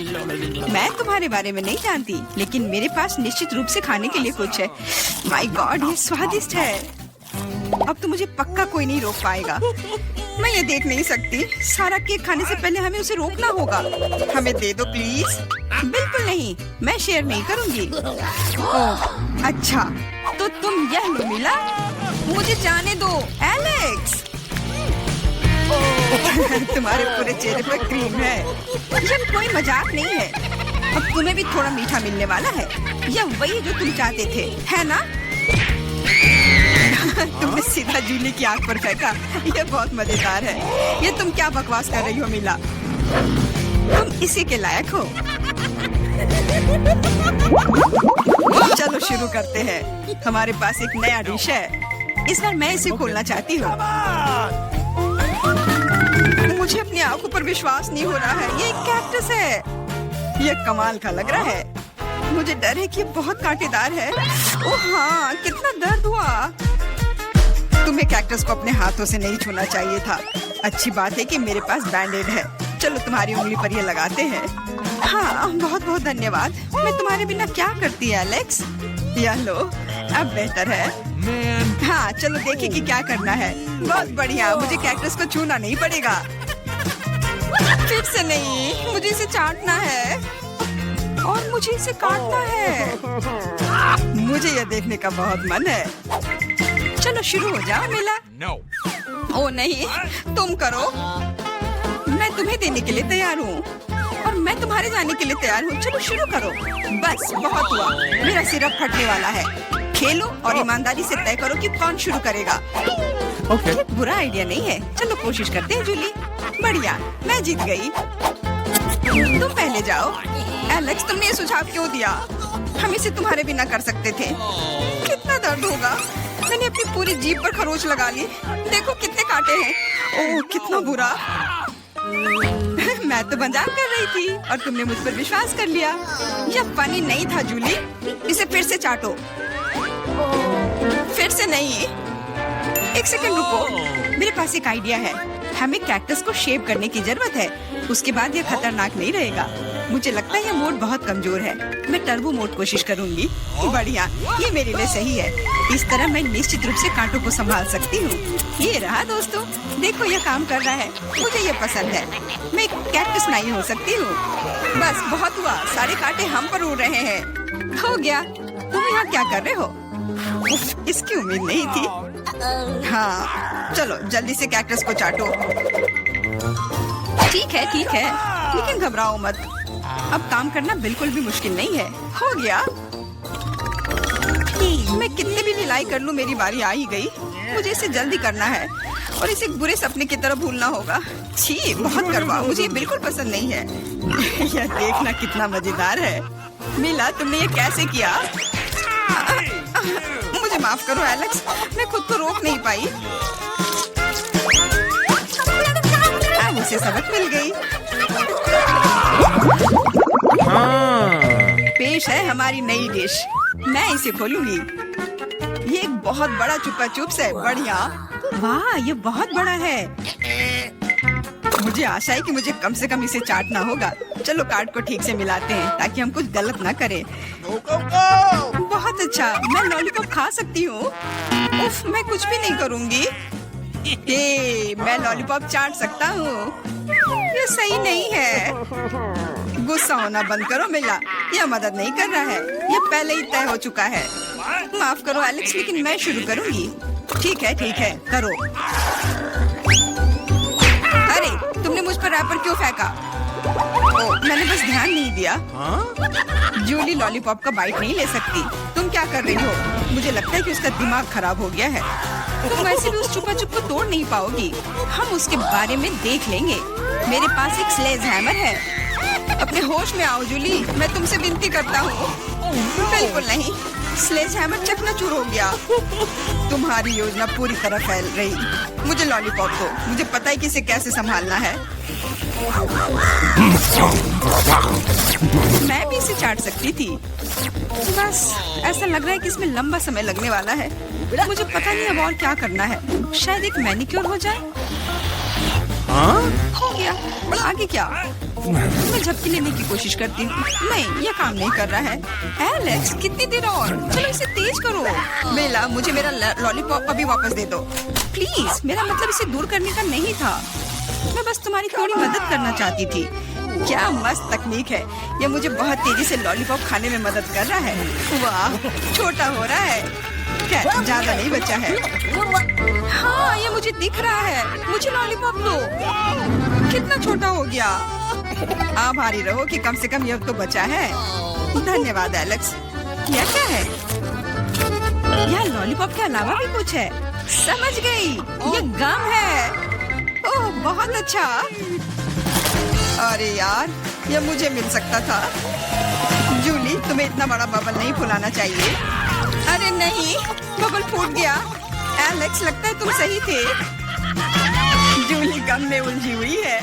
मैं तुम्हारे बारे में नहीं जानती, लेकिन मेरे पास निश्चित रूप से खाने के लिए कुछ है। माय गॉड, ये स्वादिष्ट है। अब तो मुझे पक्का कोई नहीं रोक पाएगा। मैं ये देख नहीं सकती। सारा केक खाने से पहले हमें उसे रोकना होगा। हमें दे दो प्लीज। बिल्कुल नहीं, मैं शेयर नहीं करूंगी। ओह, अच्छा, तो तुम यह लो मिला। मुझे जाने दो एलेक्स। तुम्हारे पूरे चेहरे पर क्रीम है। यह कोई मजाक नहीं है। अब तुम्हें भी थोड़ा मीठा मिलने वाला है। यह वही जो तुम चाहते थे, है ना? तुमने सीधा जूली की आंख पर फेंका। यह बहुत मजेदार है। ये तुम क्या बकवास कर रही हो मिला? तुम इसी के लायक हो। चलो शुरू करते हैं। हमारे पास एक नया डिश है। इस बार मैं इसे खोलना चाहती हूँ। मुझे अपनी आंखों पर विश्वास नहीं हो रहा है। ये एक कैक्टस है। ये कमाल का लग रहा है। मुझे डर है कि ये बहुत कांटेदार है। ओह हाँ, कितना दर्द हुआ। तुम्हें कैक्टस को अपने हाथों से नहीं छूना चाहिए था। अच्छी बात है कि मेरे पास बैंडेड है। चलो तुम्हारी उंगली पर ये लगाते हैं। हाँ, बहुत बहुत धन्यवाद। मैं तुम्हारे बिना क्या करती है एलेक्स। यह लो, अब बेहतर है। हाँ, चलो देखें कि क्या करना है। बहुत बढ़िया, मुझे कैक्टस को छूना नहीं पड़ेगा। फिर से नहीं, मुझे इसे चाटना है और मुझे इसे काटना है। मुझे यह देखने का बहुत मन है। चलो शुरू हो जाओ मिला। ओ नहीं, तुम करो। मैं तुम्हें देने के लिए तैयार हूँ और मैं तुम्हारे जाने के लिए तैयार हूँ। चलो शुरू करो। बस बहुत हुआ, मेरा सिर अब फटने वाला है। खेलो और ईमानदारी से तय करो कि कौन शुरू करेगा। Okay. बुरा आइडिया नहीं है। चलो कोशिश करते हैं जूली। बढ़िया, मैं जीत गई। तुम पहले जाओ। एलेक्स, तुमने ये सुझाव क्यों दिया? हम इसे तुम्हारे बिना कर सकते थे। कितना दर्द होगा। मैंने अपनी पूरी जीभ पर खरोच लगा ली। देखो कितने कांटे हैं। ओह कितना बुरा। मैं तो मजाक कर रही थी और तुमने मुझ पर विश्वास कर लिया। यह फनी नहीं था जूली। इसे फिर से चाटो। फिर से नहीं। एक सेकंड रुको, मेरे पास एक आइडिया है। हमें कैक्टस को शेप करने की जरूरत है। उसके बाद यह खतरनाक नहीं रहेगा। मुझे लगता है यह मोड बहुत कमजोर है। मैं टर्बो मोड कोशिश करूंगी। बढ़िया, ये मेरे लिए सही है। इस तरह मैं निश्चित रूप से कांटों को संभाल सकती हूँ। ये रहा दोस्तों, देखो यह काम कर रहा है। मुझे ये पसंद है। मैं एक कैक्टस नहीं हो सकती हूँ। बस बहुत हुआ, सारे कांटे हम पर उड़ रहे हैं। हो गया। तुम यहाँ क्या कर रहे हो? उफ, इसकी उम्मीद नहीं थी। हाँ, चलो जल्दी से कैक्टस को चाटो। ठीक है, लेकिन घबराओ मत। अब काम करना बिल्कुल भी मुश्किल नहीं है। हो गया। मैं कितने भी ढिलाई कर लूं, मेरी बारी आ ही गई। मुझे इसे जल्दी करना है और इसे बुरे सपने की तरह भूलना होगा। छी, बहुत करवाओ। मुझे ये बिल्कुल पसंद नहीं है। यह देखना कितना मजेदार है। मिला, तुमने ये कैसे किया? मुझे माफ करो एलेक्स, मैं खुद को रोक नहीं पाई। अब उसे सबक मिल गई। पेश है हमारी नई डिश। मैं इसे खोलूंगी। ये एक बहुत बड़ा चुपा चुप्स है। बढ़िया। वाह, ये बहुत बड़ा है। मुझे आशा है कि मुझे कम से कम इसे चाटना होगा। चलो कार्ड को ठीक से मिलाते हैं ताकि हम कुछ गलत ना करें। बहुत अच्छा, मैं लॉलीपॉप खा सकती हूँ। उफ, मैं कुछ भी नहीं करूँगी। मैं लॉलीपॉप चाट सकता हूँ। ये सही नहीं है। गुस्सा होना बंद करो मिला। यह मदद नहीं कर रहा है। यह पहले ही तय हो चुका है। माफ करो एलेक्स, लेकिन मैं शुरू करूँगी। ठीक है, करो। अरे, तुमने मुझ पर रैपर क्यों फेंका? मैंने बस ध्यान नहीं दिया। जूली लॉलीपॉप का बाइट नहीं ले सकती। तुम क्या कर रही हो? मुझे लगता है कि उसका दिमाग खराब हो गया है। तुम वैसे भी उस चुपा चुप को तोड़ नहीं पाओगी। हम उसके बारे में देख लेंगे। मेरे पास एक स्लेज हैमर है। अपने होश में आओ जूली, मैं तुमसे विनती करता हूँ। बिल्कुल नहीं, स्लेज हैमर चकनाचूर हो गया। तुम्हारी योजना पूरी तरह फैल रही। मुझे लॉलीपॉप दो। मुझे पता है कि इसे कैसे संभालना है। मैं भी इसे चाट सकती थी। बस ऐसा लग रहा है कि इसमें लंबा समय लगने वाला है। मुझे पता नहीं अब और क्या करना है। शायद एक मैनिक्योर हो जाए। हो गया। आगे क्या? मैं झपकी लेने की कोशिश करती हूँ। नहीं, यह काम नहीं कर रहा है। एलेक्स, कितनी देर और? चलो इसे तेज करो। बेला, मुझे मेरा लॉलीपॉप अभी वापस दे दो प्लीज। मेरा मतलब इसे दूर करने का नहीं था। मैं बस तुम्हारी थोड़ी मदद करना चाहती थी। क्या मस्त तकनीक है। यह मुझे बहुत तेजी से लॉलीपॉप खाने में मदद कर रहा है। वाह, छोटा हो रहा है। क्या ज्यादा नहीं बचा है? हाँ, ये मुझे दिख रहा है। मुझे लॉलीपॉप दो। कितना छोटा हो गया। आभारी रहो कि कम से कम यह तो बचा है। धन्यवाद एलेक्स। यह क्या है? यह लॉलीपॉप के अलावा भी कुछ है। समझ गई, ये गम है। ओह, बहुत अच्छा। अरे यार, यह मुझे मिल सकता था। जूली, तुम्हें इतना बड़ा बबल नहीं फुलाना चाहिए। अरे नहीं, बबल फूट गया। एलेक्स, लगता है तुम सही थे। जूली गम में उलझी हुई है।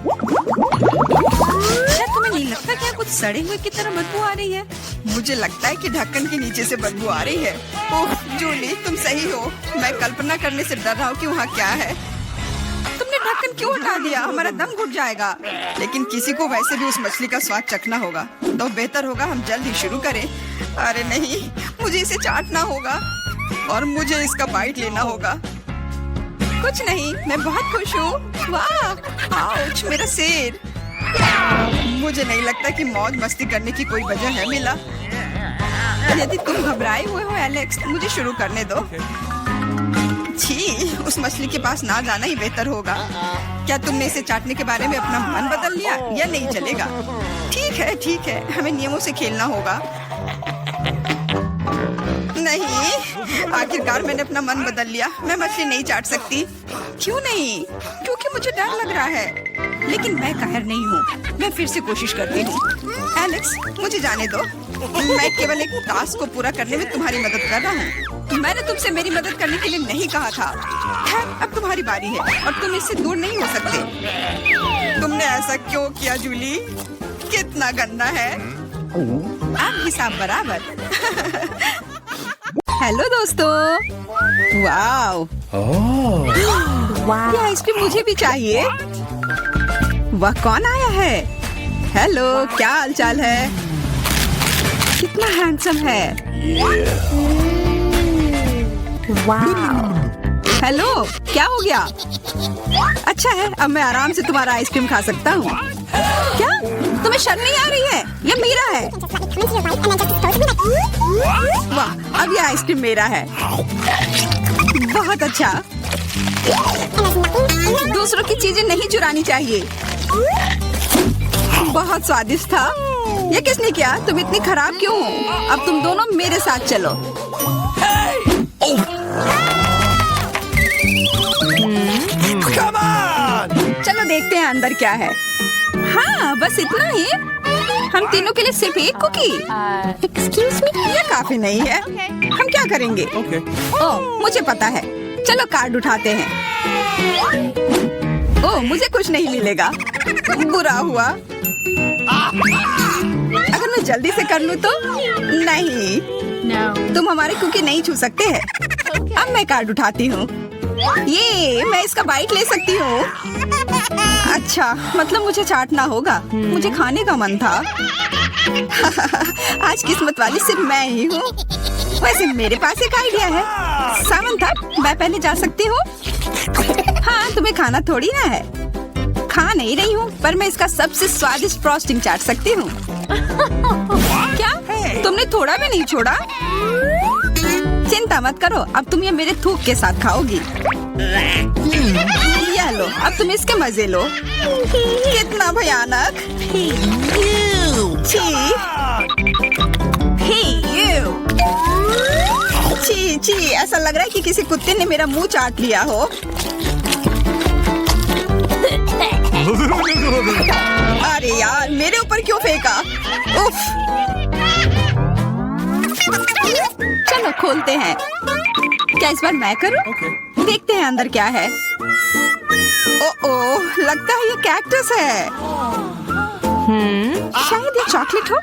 क्या तुम्हें नहीं लगता क्या कुछ सड़े हुए की तरह बदबू आ रही है? मुझे लगता है कि ढक्कन के नीचे से बदबू आ रही है। ओह जूली, तुम सही हो। मैं कल्पना करने से डर रहा हूँ कि वहाँ क्या है। तुमने ढक्कन क्यों हटा दिया? हमारा दम घुट जाएगा। लेकिन किसी को वैसे भी उस मछली का स्वाद चखना होगा, तो बेहतर होगा हम जल्द ही शुरू करें। अरे नहीं, मुझे इसे चाटना होगा और मुझे इसका बाइट लेना होगा। कुछ नहीं, मैं बहुत खुश हूँ। वाह, आउच, मेरा सिर। मुझे नहीं लगता कि मौज मस्ती करने की कोई वजह है मिला। यदि तुम घबराए हुए हो एलेक्स, मुझे शुरू करने दो। छी, उस मछली के पास ना जाना ही बेहतर होगा। क्या तुमने इसे चाटने के बारे में अपना मन बदल लिया या नहीं चलेगा? ठीक है, हमें नियमों से खेलना होगा। नहीं, आखिरकार मैंने अपना मन बदल लिया। मैं मछली नहीं चाट सकती। क्यों नहीं? क्योंकि मुझे डर लग रहा है। लेकिन मैं कायर नहीं हूँ। मैं फिर से कोशिश करती हूँ। एलेक्स, मुझे जाने दो। मैं केवल एक टास्क को पूरा करने में तुम्हारी मदद कर रहा हूँ। मैंने तुमसे मेरी मदद करने के लिए नहीं कहा था। खैर, अब तुम्हारी बारी है और तुम इससे दूर नहीं हो सकते। तुमने ऐसा क्यों किया जूली? कितना गंदा है। अब हिसाब बराबर। हेलो दोस्तों। वाओ, ये आइसक्रीम मुझे भी चाहिए। वह कौन आया है? हेलो, क्या हालचाल है? कितना हैंडसम है। हेलो, क्या हो गया? अच्छा है, अब मैं आराम से तुम्हारा आइसक्रीम खा सकता हूँ। क्या तुम्हें शर्म नहीं आ रही है? ये मेरा है। वाह, अब ये आइसक्रीम मेरा है। बहुत अच्छा। दूसरों की चीजें नहीं चुरानी चाहिए। बहुत स्वादिष्ट था। ये किसने किया? तुम इतनी खराब क्यों हो? अब तुम दोनों मेरे साथ चलो। चलो देखते हैं अंदर क्या है। हाँ, बस इतना ही। हम तीनों के लिए सिर्फ एक कुकी। एक्सक्यूज मी, ये काफी नहीं है। हम क्या करेंगे? ओह, मुझे पता है। चलो कार्ड उठाते हैं। ओह, मुझे कुछ नहीं मिलेगा। बुरा हुआ। अगर मैं जल्दी से कर लूँ तो? नहीं, तुम हमारे कुकी नहीं छू सकते हैं। अब मैं कार्ड उठाती हूँ। ये मैं इसका बाइट ले सकती हूँ। अच्छा, मतलब मुझे चाटना होगा। मुझे खाने का मन था। आज किस्मत वाली सिर्फ मैं ही हूँ। वैसे मेरे पास एक आइडिया है। सामंथा, मैं पहले जा सकती हूँ? हाँ, तुम्हें खाना थोड़ी ना है। खा नहीं रही हूँ, पर मैं इसका सबसे स्वादिष्ट फ्रॉस्टिंग चाट सकती हूँ। क्या तुमने थोड़ा भी नहीं छोड़ा? चिंता मत करो, अब तुम ये मेरे थूक के साथ खाओगी। ये लो, अब तुम इसके मजे लो। कितना भयानक। छी छी, ऐसा लग रहा है कि किसी कुत्ते ने मेरा मुंह चाट लिया हो। अरे यार, मेरे ऊपर क्यों फेंका? उफ। चलो खोलते हैं। क्या इस बार मैं करूं? देखते हैं अंदर क्या है। ओह, लगता है ये कैक्टस है। शायद ये चॉकलेट हो।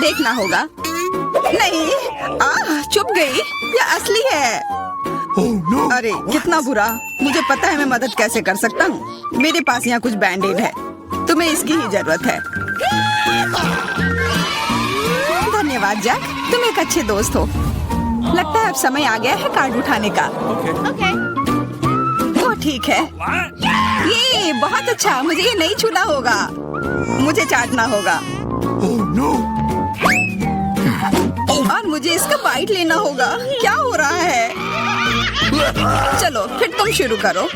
देखना होगा। नहीं, चुप गई। ये असली है। अरे कितना बुरा। मुझे पता है मैं मदद कैसे कर सकता हूँ। मेरे पास यहाँ कुछ बैंडेड है। तुम्हें इसकी ही जरूरत है। धन्यवाद जैक, तुम एक अच्छे दोस्त हो। लगता है अब समय आ गया है कार्ड उठाने का। वो ठीक है। ये बहुत अच्छा। मुझे ये नहीं छूना होगा। मुझे चाटना होगा। और मुझे इसका बाइट लेना होगा। क्या हो रहा है? चलो फिर तुम शुरू करो।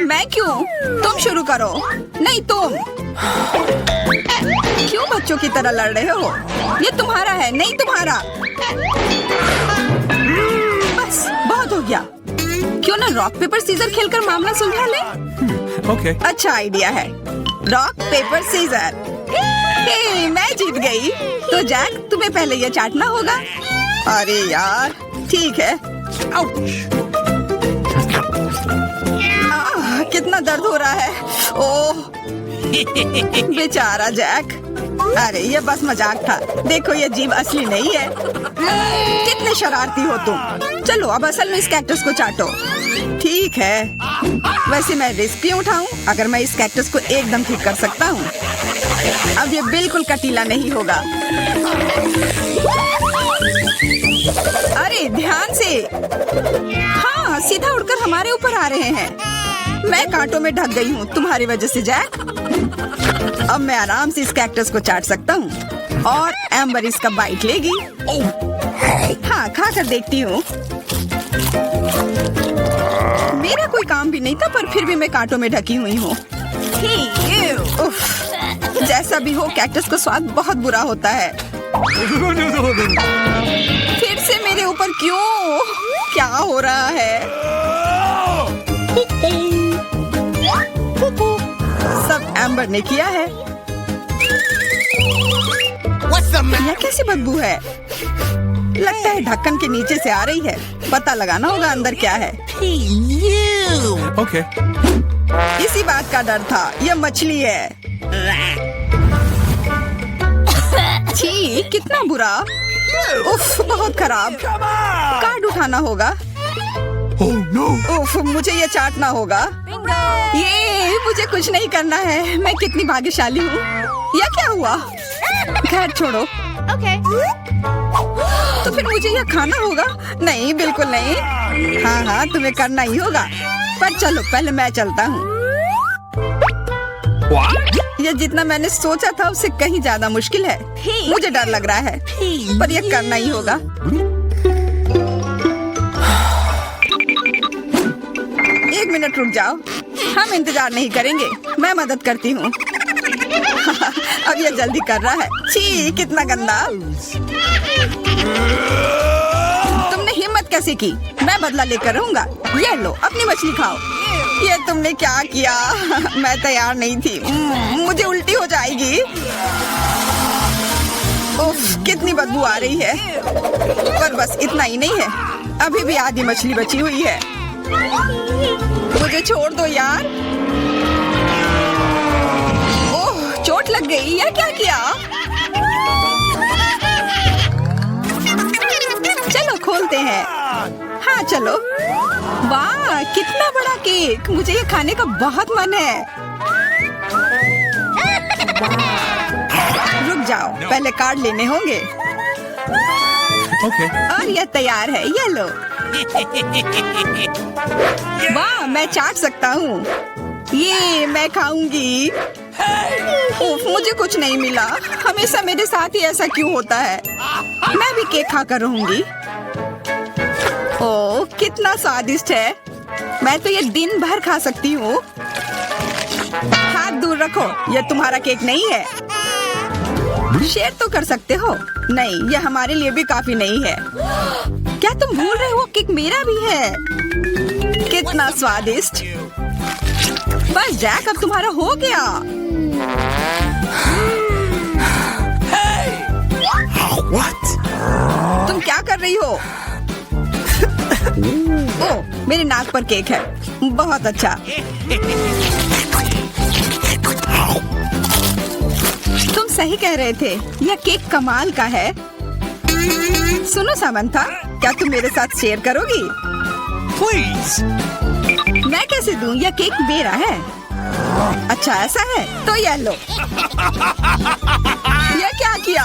मैं क्यों? तुम शुरू करो। नहीं, तुम क्यों बच्चों की तरह लड़ रहे हो? ये तुम्हारा है, नहीं तुम्हारा। बस बहुत हो गया। क्यों ना रॉक पेपर सीजर खेलकर मामला सुलझा ले? अच्छा आइडिया है। Rock paper scissor. मैं जीत गई। तो जैक, तुम्हें पहले ये चाटना होगा। अरे यार, ठीक है। कितना दर्द हो रहा है। ओह, बेचारा जैक। अरे ये बस मजाक था। देखो ये जीभ असली नहीं है। कितने शरारती हो तुम। चलो अब असल में इस कैक्टस को चाटो। ठीक है, वैसे मैं रिस्क क्यों उठाऊं अगर मैं इस कैक्टस को एकदम ठीक कर सकता हूँ। अब ये बिल्कुल कटीला नहीं होगा। अरे ध्यान से। हाँ, सीधा उड़कर हमारे ऊपर आ रहे हैं। मैं कांटों में ढक गई हूँ तुम्हारी वजह से जैक। अब मैं आराम से इस कैक्टस को चाट सकता हूँ और एम्बर इसका बाइट लेगी। हाँ, खा कर देखती हूँ। मेरा कोई काम भी नहीं था, पर फिर भी मैं कांटों में ढकी हुई हूँ। जैसा भी हो, कैक्टस का स्वाद बहुत बुरा होता है। फिर से मेरे ऊपर क्यों? क्या हो रहा है? सब एम्बर ने किया है। यह कैसी बदबू है? लगता है ढक्कन के नीचे से आ रही है। पता लगाना होगा अंदर क्या है। Okay. इसी बात का डर था। यह मछली है। छी, कितना बुरा। उफ, बहुत खराब। कार्ड उठाना होगा। Oh no! उफ, मुझे ये चाटना होगा। ये मुझे कुछ नहीं करना है। मैं कितनी भाग्यशाली हूँ। यह क्या हुआ? खैर छोड़ो। तो फिर मुझे यह खाना होगा? नहीं, बिल्कुल नहीं। हाँ हाँ, तुम्हें करना ही होगा। पर चलो, पहले मैं चलता हूँ। यह जितना मैंने सोचा था उससे कहीं ज्यादा मुश्किल है। मुझे डर लग रहा है, पर यह करना ही होगा। एक मिनट रुक जाओ। हम इंतजार नहीं करेंगे। मैं मदद करती हूँ। अब यह जल्दी कर रहा है। छी, कितना गंदा। तुमने हिम्मत कैसे की? मैं बदला लेकर रहूंगा। ये लो, अपनी मछली खाओ। ये तुमने क्या किया? मैं तैयार नहीं थी। मुझे उल्टी हो जाएगी। उफ, कितनी बदबू आ रही है। पर बस इतना ही नहीं है, अभी भी आधी मछली बची हुई है। मुझे छोड़ दो यार। ओह, चोट लग गई। या क्या किया? चलो खोलते हैं। हाँ चलो। वाह, कितना बड़ा केक। मुझे ये खाने का बहुत मन है। रुक जाओ, पहले कार्ड लेने होंगे। Okay. और यह तैयार है। ये लो। वाह, मैं चाट सकता हूँ। ये मैं खाऊंगी। उफ, मुझे कुछ नहीं मिला। हमेशा मेरे साथ ही ऐसा क्यों होता है? मैं भी केक खाकर रहूंगी। ओह, कितना स्वादिष्ट है। मैं तो ये दिन भर खा सकती हूँ। हाथ दूर रखो, यह तुम्हारा केक नहीं है। शेयर तो कर सकते हो। नहीं, यह हमारे लिए भी काफी नहीं है। क्या तुम भूल रहे हो? केक मेरा भी है। कितना स्वादिष्ट। बस जैक, अब तुम्हारा हो गया। What? तुम क्या कर रही हो? ओह, मेरे नाक पर केक है। बहुत अच्छा। तुम सही कह रहे थे, यह केक कमाल का है। सुनो सामंथा, क्या तुम मेरे साथ शेयर करोगी? Please. मैं कैसे दूं? यह केक मेरा है। अच्छा ऐसा है, तो यह लो। यह क्या किया?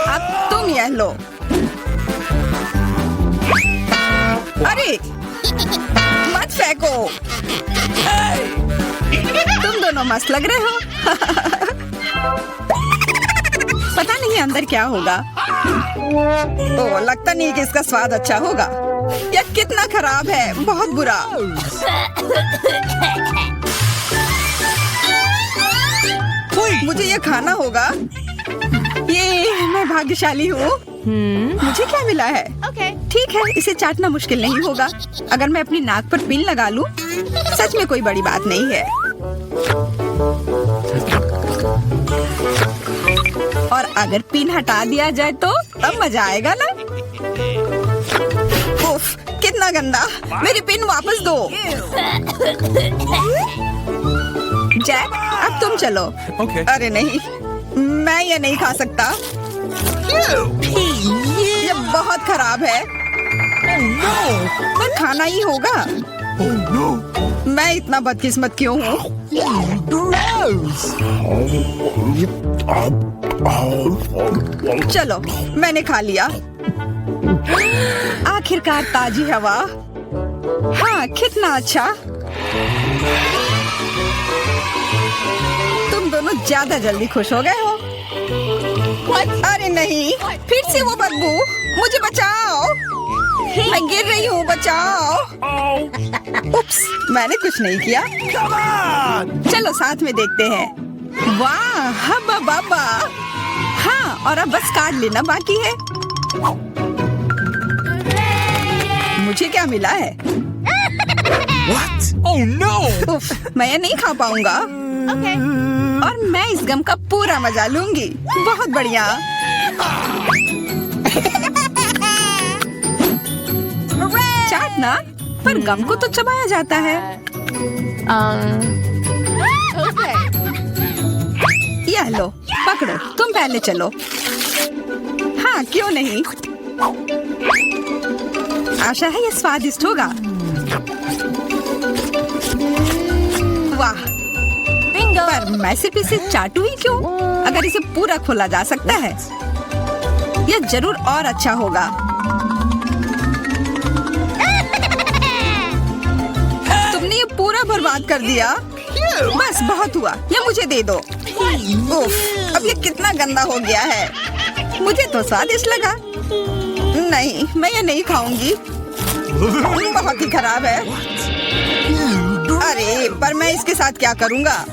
अब तुम यह लो। अरे मत फेंको। तुम दोनों मस्त लग रहे हो। पता नहीं अंदर क्या होगा। ओह, लगता नहीं कि इसका स्वाद अच्छा होगा। यह कितना खराब है, बहुत बुरा। मुझे ये खाना होगा। ये मैं भाग्यशाली हूँ। मुझे क्या मिला है? ठीक है, इसे चाटना मुश्किल नहीं होगा। अगर मैं अपनी नाक पर पिन लगा लूं, सच में कोई बड़ी बात नहीं है। और अगर पिन हटा दिया जाए तो तब मजा आएगा ना। उफ, कितना गंदा। मेरी पिन वापस दो। जैक, अब तुम चलो। Okay. अरे नहीं, मैं ये नहीं खा सकता। ये बहुत खराब है। पर खाना ही होगा। Oh no. मैं इतना बदकिस्मत क्यों हूँ? चलो, मैंने खा लिया। आखिरकार ताजी हवा। हाँ, कितना अच्छा। तुम दोनों ज्यादा जल्दी खुश हो गए हो। अरे नहीं, फिर से वो बदबू। मुझे बचाओ, मैं गिर रही हूँ, बचाओ। उप्स, मैंने कुछ नहीं किया। Come on. चलो साथ में देखते हैं। वाह, हब्बा बाबा। हाँ, और अब बस काट लेना बाकी है। मुझे क्या मिला है? What? Oh no. उफ, मैं ये नहीं खा पाऊंगा। और मैं इस गम का पूरा मजा लूंगी। बहुत बढ़िया। चाटना, पर गम को तो चबाया जाता है। यह लो, पकड़ो, तुम पहले चलो। हाँ, क्यों नहीं। आशा है ये स्वादिष्ट होगा। वाह, पर मैं सिर्फ इसे चाटू ही क्यों? अगर इसे पूरा खोला जा सकता है, यह जरूर और अच्छा होगा। तुमने ये पूरा बर्बाद कर दिया। बस बहुत हुआ, ये मुझे दे दो। उफ, अब ये कितना गंदा हो गया है। मुझे तो स्वादिष्ट लगा। नहीं, मैं ये नहीं खाऊंगी। बहुत ही खराब है। अरे, पर मैं इसके साथ क्या करूंगा?